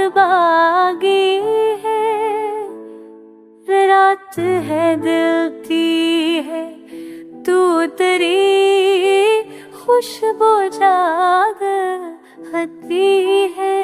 बागी है, रात है दिल की है, तू तेरी खुशबू जाग हती है।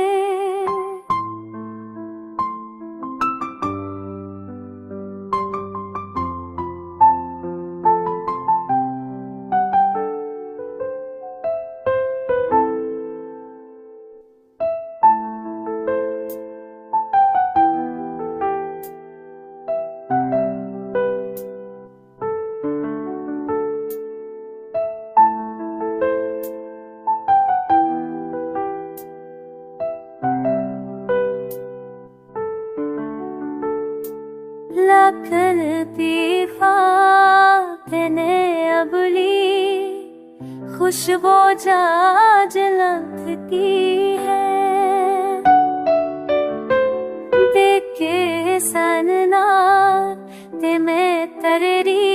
लाखन तीफा तेने अबली खुशबू जाज लंघती है, देखे सनना ते मैं तररी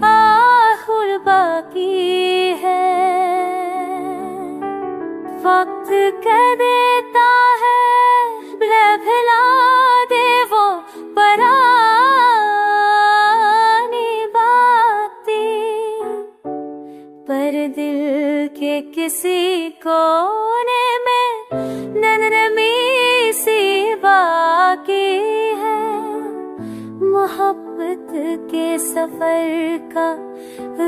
आहुर बाकी है। वक्त कह देता है भला दे वो परानी बातें, पर दिल के किसी कोने में नन्ही सी बाकी है। मोहब्बत के सफर का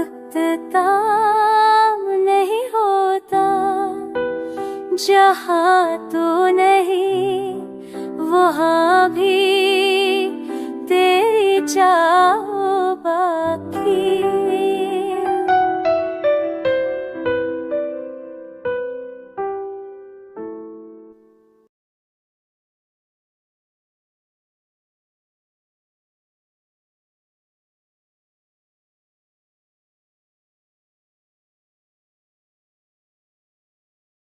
इख्तिताम नहीं होता, जहाँ तू नहीं वहाँ भी तेरी चाह बाकी।